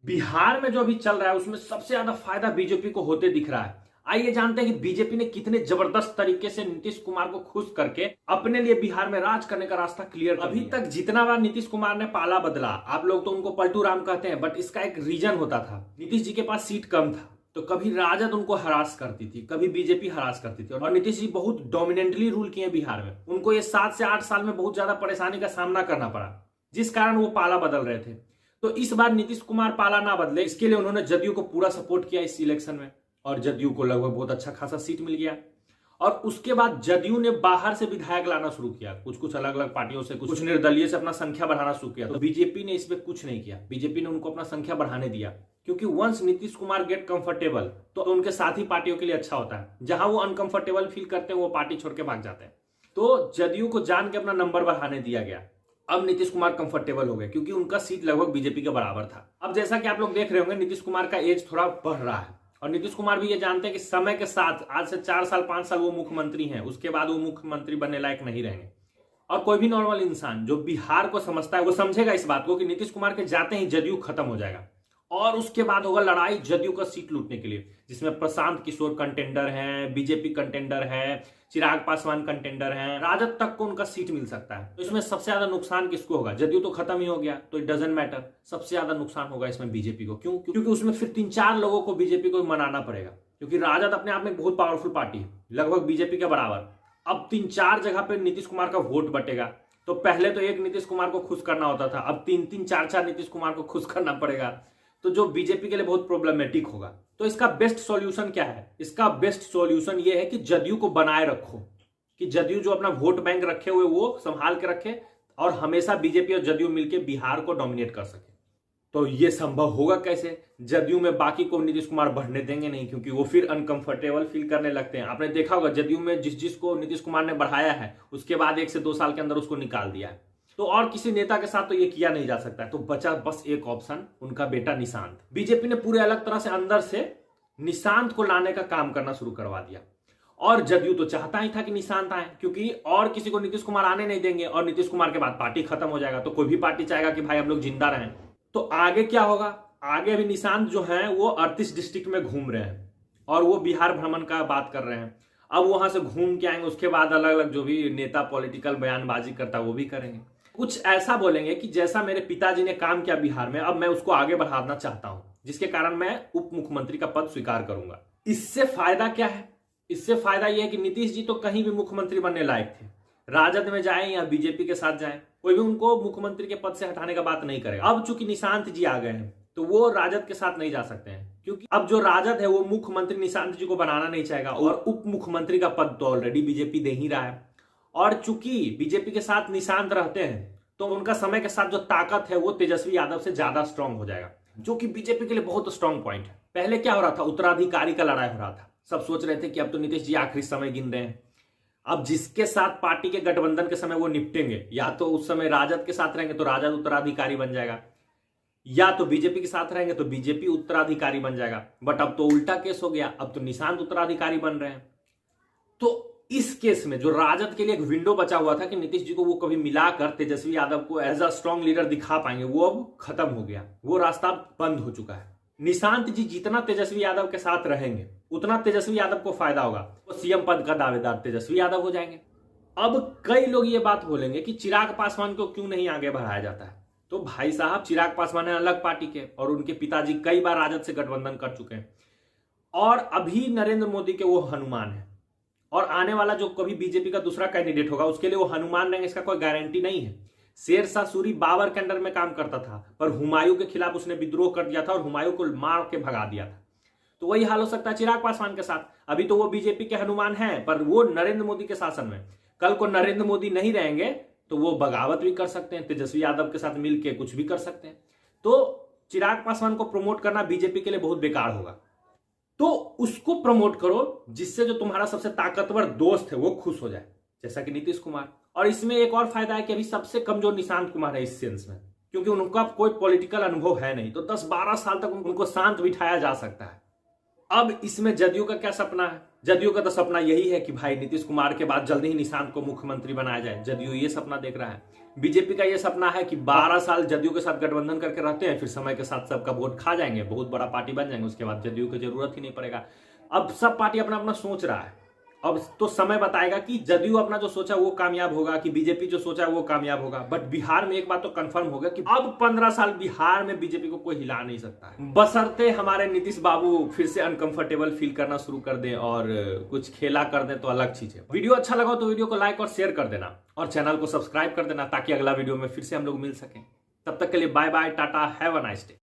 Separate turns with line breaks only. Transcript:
बिहार में जो अभी चल रहा है उसमें सबसे ज्यादा फायदा बीजेपी को होते दिख रहा है। आइए जानते हैं कि बीजेपी ने कितने जबरदस्त तरीके से नीतीश कुमार को खुश करके अपने लिए बिहार में राज करने का रास्ता क्लियर कर दिया। अभी तक जितना बार नीतीश कुमार ने पाला बदला, आप लोग तो उनको पलटू राम कहते हैं, बट इसका एक रीजन होता था। नीतीश जी के पास सीट कम था तो कभी राजद उनको हरास करती थी, कभी बीजेपी हरास करती थी, और नीतीश जी बहुत डोमिनेंटली रूल किए बिहार में। उनको ये 7 से 8 साल में बहुत ज्यादा परेशानी का सामना करना पड़ा, जिस कारण वो पाला बदल रहे थे। तो इस बार नीतीश कुमार पाला ना बदले, इसके लिए उन्होंने जदयू को पूरा सपोर्ट किया इस इलेक्शन में, और जदयू को लगभग बहुत अच्छा खासा सीट मिल गया। और उसके बाद जदयू ने बाहर से विधायक लाना शुरू किया, कुछ कुछ अलग अलग पार्टियों से, कुछ निर्दलीय से अपना संख्या बढ़ाना शुरू किया। तो बीजेपी ने इसमें कुछ नहीं किया, बीजेपी ने उनको अपना संख्या बढ़ाने दिया, क्योंकि once Nitish Kumar get comfortable तो उनके साथी पार्टियों के लिए अच्छा होता है। जहां वो अनकंफर्टेबल फील करते हैं वो पार्टी छोड़ के भाग जाते हैं। तो जदयू को जान के अपना नंबर बढ़ाने दिया गया। अब नीतीश कुमार कंफर्टेबल हो गए, क्योंकि उनका सीट लगभग बीजेपी के बराबर था। अब जैसा कि आप लोग देख रहे होंगे, नीतीश कुमार का एज थोड़ा बढ़ रहा है, और नीतीश कुमार भी ये जानते हैं कि समय के साथ, आज से 4 साल 5 साल वो मुख्यमंत्री हैं, उसके बाद वो मुख्यमंत्री बनने लायक नहीं रहेंगे। और कोई भी नॉर्मल इंसान जो बिहार को समझता है वो समझेगा इस बात को कि नीतीश कुमार के जाते ही जदयू खत्म हो जाएगा, और उसके बाद होगा लड़ाई जदयू का सीट लूटने के लिए, जिसमें प्रशांत किशोर कंटेंडर हैं, बीजेपी कंटेंडर है, चिराग पासवान कंटेंडर हैं, राजद तक को उनका सीट मिल सकता है। तो इसमें सबसे ज्यादा नुकसान किसको होगा? जदयू तो खत्म ही हो गया, तो इट डजंट मैटर। सबसे ज्यादा नुकसान होगा इसमें बीजेपी को। क्यों? क्योंकि उसमें फिर 3-4 लोगों को बीजेपी को मनाना पड़ेगा, क्योंकि राजद अपने आप में बहुत पावरफुल पार्टी है, लगभग बीजेपी के बराबर। अब 3-4 जगह पे नीतीश कुमार का वोट बटेगा, तो पहले तो एक नीतीश कुमार को खुश करना होता था, अब 3-3 4-4 नीतीश कुमार को खुश करना पड़ेगा, तो जो बीजेपी के लिए बहुत प्रॉब्लमेटिक होगा। तो इसका बेस्ट सॉल्यूशन क्या है? इसका बेस्ट सॉल्यूशन ये है कि जदयू को बनाए रखो, कि जदयू जो अपना वोट बैंक रखे हुए वो संभाल के रखे, और हमेशा बीजेपी और जदयू मिलकर बिहार को डोमिनेट कर सके। तो ये संभव होगा कैसे? जदयू में बाकी को नीतीश कुमार बढ़ने देंगे नहीं, क्योंकि वो फिर अनकंफर्टेबल फील करने लगते हैं। आपने देखा होगा जदयू में जिस जिसको नीतीश कुमार ने बढ़ाया है, उसके बाद 1 से 2 साल के अंदर उसको निकाल दिया है। तो और किसी नेता के साथ तो ये किया नहीं जा सकता है। तो बचा बस एक ऑप्शन, उनका बेटा निशांत। बीजेपी ने पूरे अलग तरह से अंदर से निशांत को लाने का काम करना शुरू करवा दिया, और जदयू तो चाहता ही था कि निशांत आए, क्योंकि और किसी को नीतीश कुमार आने नहीं देंगे, और नीतीश कुमार के बाद पार्टी खत्म हो जाएगा। तो कोई भी पार्टी चाहेगा कि भाई हम लोग जिंदा रहें। तो आगे क्या होगा? आगे भी निशांत जो है वो 38 डिस्ट्रिक्ट में घूम रहे हैं, और वो बिहार भ्रमण का बात कर रहे हैं। अब वहां से घूम के आएंगे, उसके बाद अलग अलग जो भी नेता पॉलिटिकल बयानबाजी करता है वो भी करेंगे। कुछ ऐसा बोलेंगे कि जैसा मेरे पिताजी ने काम किया बिहार में, अब मैं उसको आगे बढ़ाना चाहता हूं, जिसके कारण मैं उप मुख्यमंत्री का पद स्वीकार करूंगा। इससे फायदा क्या है? इससे फायदा यह है कि नीतीश जी तो कहीं भी मुख्यमंत्री बनने लायक थे, राजद में जाए या बीजेपी के साथ जाए, कोई भी उनको मुख्यमंत्री के पद से हटाने का बात नहीं करेगा। अब चूंकि निशांत जी आ गए हैं, तो वो राजद के साथ नहीं जा सकते हैं, क्योंकि अब जो राजद है वो मुख्यमंत्री निशांत जी को बनाना नहीं चाहेगा, और उप मुख्यमंत्री का पद तो ऑलरेडी बीजेपी दे ही रहा है। और चूंकि बीजेपी के साथ निशांत रहते हैं, तो उनका समय के साथ जो ताकत है वो तेजस्वी यादव से ज्यादा स्ट्रांग हो जाएगा, जो कि बीजेपी के लिए बहुत स्ट्रांग पॉइंट है। पहले क्या हो रहा था? उत्तराधिकारी का लड़ाई हो रहा था। सब सोच रहे थे कि अब तो नीतीश जी आखिरी समय गिन रहे हैं, अब जिसके साथ पार्टी के गठबंधन के समय वो निपटेंगे, या तो उस समय राजद के साथ रहेंगे तो राजद उत्तराधिकारी बन जाएगा, या तो बीजेपी के साथ रहेंगे तो बीजेपी उत्तराधिकारी बन जाएगा। बट अब तो उल्टा केस हो गया, अब तो निशांत उत्तराधिकारी बन रहे हैं। तो इस केस में जो राजद के लिए एक विंडो बचा हुआ था कि नीतीश जी को वो कभी मिलाकर तेजस्वी यादव को एज अ स्ट्रॉन्ग लीडर दिखा पाएंगे, वो अब खत्म हो गया, वो रास्ता बंद हो चुका है। निशांत जी जितना तेजस्वी यादव के साथ रहेंगे उतना तेजस्वी यादव को फायदा होगा, वो सीएम पद का दावेदार तेजस्वी यादव हो जाएंगे। अब कई लोग ये बात बोलेंगे कि चिराग पासवान को क्यों नहीं आगे बढ़ाया जाता है? तो भाई साहब, चिराग पासवान है अलग पार्टी के, और उनके पिताजी कई बार राजद से गठबंधन कर चुके हैं, और अभी नरेंद्र मोदी के वो हनुमान है, और आने वाला जो कभी बीजेपी का दूसरा कैंडिडेट होगा उसके लिए वो हनुमान रहेंगे, इसका कोई गारंटी नहीं है। शेर शाह सूरी बाबर के अंडर में काम करता था, पर हुमायूं के खिलाफ उसने विद्रोह कर दिया था और हुमायूं को मार के भगा दिया था। तो वही हाल हो सकता है चिराग पासवान के साथ। अभी तो वो बीजेपी के हनुमान हैं, पर वो नरेंद्र मोदी के शासन में, कल को नरेंद्र मोदी नहीं रहेंगे तो वो बगावत भी कर सकते हैं, तेजस्वी यादव के साथ मिलकर कुछ भी कर सकते हैं। तो चिराग पासवान को प्रमोट करना बीजेपी के लिए बहुत बेकार होगा। तो उसको प्रमोट करो जिससे जो तुम्हारा सबसे ताकतवर दोस्त है वो खुश हो जाए, जैसा कि नीतीश कुमार। और इसमें एक और फायदा है कि अभी सबसे कमजोर निशांत कुमार है इस सेंस में, क्योंकि उनका कोई पॉलिटिकल अनुभव है नहीं, तो 10-12 साल तक उनको शांत बिठाया जा सकता है। अब इसमें जदयू का क्या सपना है? जदयू का तो सपना यही है कि भाई नीतीश कुमार के बाद जल्दी ही निशांत को मुख्यमंत्री बनाया जाए। जदयू ये सपना देख रहा है। बीजेपी का ये सपना है कि 12 साल जदयू के साथ गठबंधन करके रहते हैं, फिर समय के साथ सबका वोट खा जाएंगे, बहुत बड़ा पार्टी बन जाएंगे, उसके बाद जदयू की जरूरत ही नहीं पड़ेगा। अब सब पार्टी अपना अपना सोच रहा है। अब तो समय बताएगा कि जदयू अपना जो सोचा वो कामयाब होगा कि बीजेपी जो सोचा वो कामयाब होगा। बट बिहार में एक बात तो कंफर्म होगा कि अब 15 साल बिहार में बीजेपी को कोई हिला नहीं सकता है, बशर्ते हमारे नीतीश बाबू फिर से अनकंफर्टेबल फील करना शुरू कर दें और कुछ खेला कर दें तो अलग चीज है। वीडियो अच्छा लगा तो वीडियो को लाइक और शेयर कर देना और चैनल को सब्सक्राइब कर देना ताकि अगला वीडियो में फिर से हम लोग मिल सकें। तब तक के लिए bye bye, tata, have a nice day.